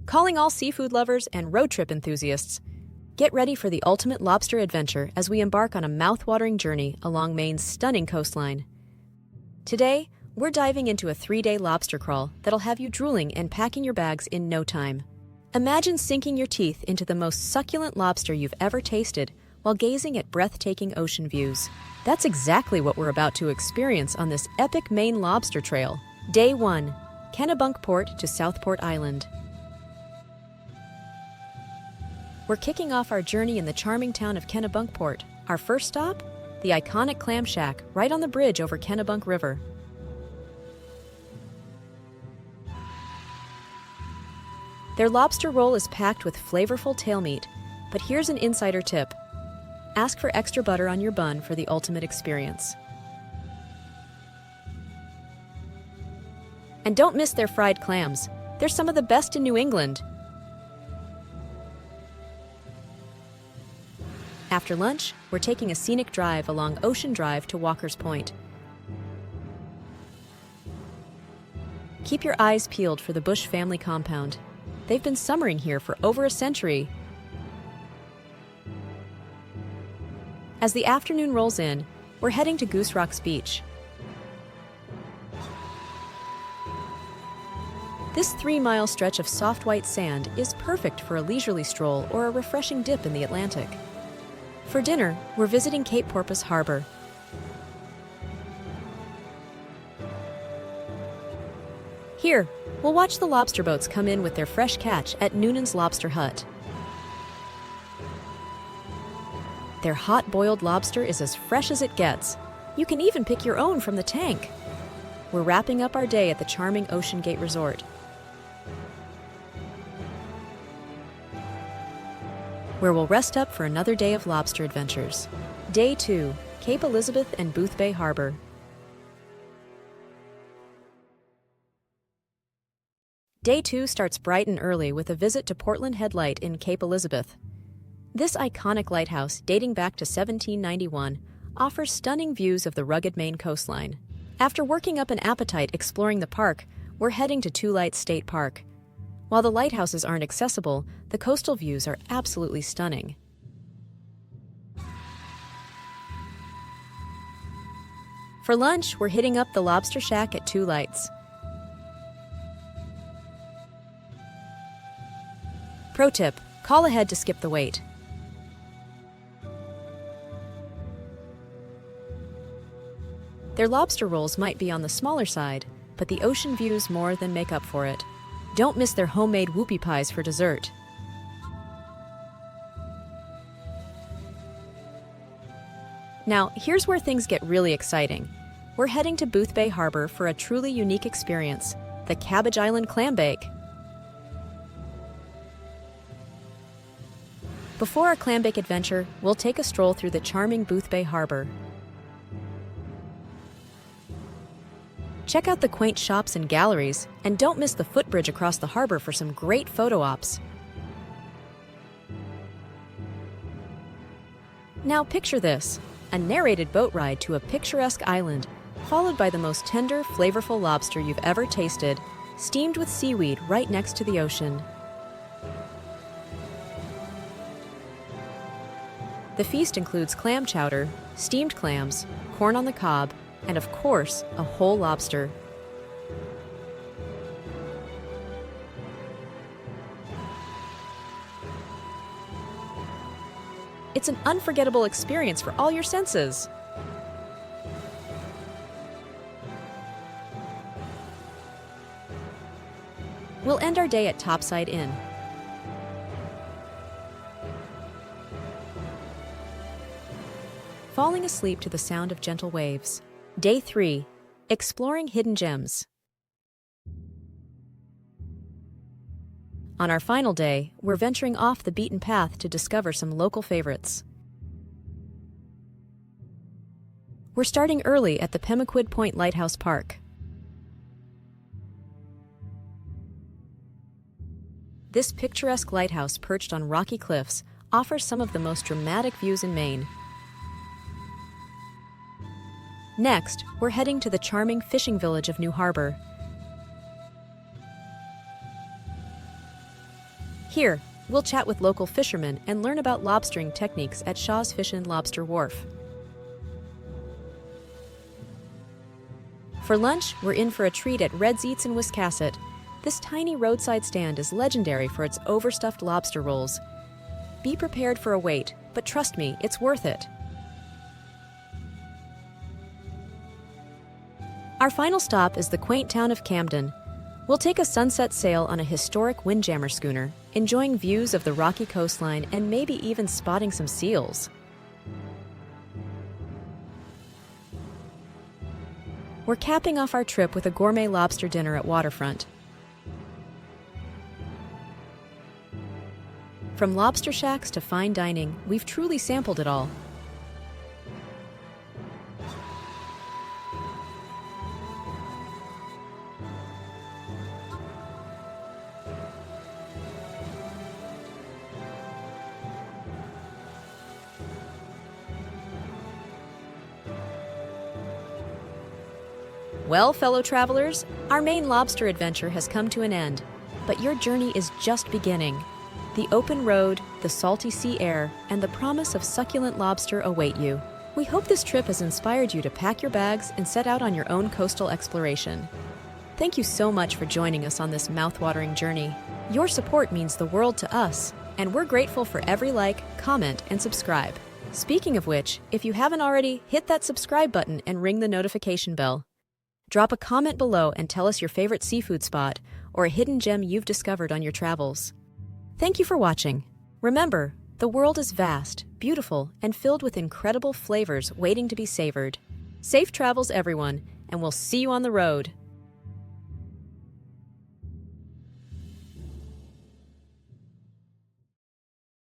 Calling all seafood lovers and road trip enthusiasts. Get ready for the ultimate lobster adventure as we embark on a mouthwatering journey along Maine's stunning coastline. Today, we're diving into a 3-day lobster crawl that'll have you drooling and packing your bags in no time. Imagine sinking your teeth into the most succulent lobster you've ever tasted while gazing at breathtaking ocean views. That's exactly what we're about to experience on this epic Maine Lobster Trail. Day 1. Kennebunkport to Southport Island. We're kicking off our journey in the charming town of Kennebunkport. Our first stop? The iconic Clam Shack, right on the bridge over Kennebunk River. Their lobster roll is packed with flavorful tail meat, but here's an insider tip. Ask for extra butter on your bun for the ultimate experience. And don't miss their fried clams. They're some of the best in New England. After lunch, we're taking a scenic drive along Ocean Drive to Walker's Point. Keep your eyes peeled for the Bush family compound. They've been summering here for over a century. As the afternoon rolls in, we're heading to Goose Rocks Beach. This 3-mile stretch of soft white sand is perfect for a leisurely stroll or a refreshing dip in the Atlantic. For dinner, we're visiting Cape Porpoise Harbor. Here, we'll watch the lobster boats come in with their fresh catch at Noonan's Lobster Hut. Their hot-boiled lobster is as fresh as it gets. You can even pick your own from the tank. We're wrapping up our day at the charming Ocean Gate Resort, where we'll rest up for another day of lobster adventures. Day 2, Cape Elizabeth and Boothbay Harbor. Day 2 starts bright and early with a visit to Portland Headlight in Cape Elizabeth. This iconic lighthouse, dating back to 1791, offers stunning views of the rugged Maine coastline. After working up an appetite exploring the park, we're heading to Two Lights State Park. While the lighthouses aren't accessible, the coastal views are absolutely stunning. For lunch, we're hitting up the Lobster Shack at Two Lights. Pro tip: call ahead to skip the wait. Their lobster rolls might be on the smaller side, but the ocean views more than make up for it. Don't miss their homemade whoopie pies for dessert. Now, here's where things get really exciting. We're heading to Boothbay Harbor for a truly unique experience, the Cabbage Island clambake. Before our clambake adventure, we'll take a stroll through the charming Boothbay Harbor. Check out the quaint shops and galleries, and don't miss the footbridge across the harbor for some great photo ops. Now picture this, a narrated boat ride to a picturesque island, followed by the most tender, flavorful lobster you've ever tasted, steamed with seaweed right next to the ocean. The feast includes clam chowder, steamed clams, corn on the cob, and of course, a whole lobster. It's an unforgettable experience for all your senses. We'll end our day at Topside Inn. Falling asleep to the sound of gentle waves. Day 3, exploring hidden gems. On our final day, we're venturing off the beaten path to discover some local favorites. We're starting early at the Pemaquid Point Lighthouse Park. This picturesque lighthouse perched on rocky cliffs offers some of the most dramatic views in Maine. Next, we're heading to the charming fishing village of New Harbor. Here, we'll chat with local fishermen and learn about lobstering techniques at Shaw's Fish and Lobster Wharf. For lunch, we're in for a treat at Red's Eats in Wiscasset. This tiny roadside stand is legendary for its overstuffed lobster rolls. Be prepared for a wait, but trust me, it's worth it. Our final stop is the quaint town of Camden. We'll take a sunset sail on a historic windjammer schooner, enjoying views of the rocky coastline and maybe even spotting some seals. We're capping off our trip with a gourmet lobster dinner at Waterfront. From lobster shacks to fine dining, we've truly sampled it all. Well, fellow travelers, our Maine lobster adventure has come to an end, but your journey is just beginning. The open road, the salty sea air, and the promise of succulent lobster await you. We hope this trip has inspired you to pack your bags and set out on your own coastal exploration. Thank you so much for joining us on this mouthwatering journey. Your support means the world to us, and we're grateful for every like, comment, and subscribe. Speaking of which, if you haven't already, hit that subscribe button and ring the notification bell. Drop a comment below and tell us your favorite seafood spot or a hidden gem you've discovered on your travels. Thank you for watching. Remember, the world is vast, beautiful, and filled with incredible flavors waiting to be savored. Safe travels, everyone, and we'll see you on the road.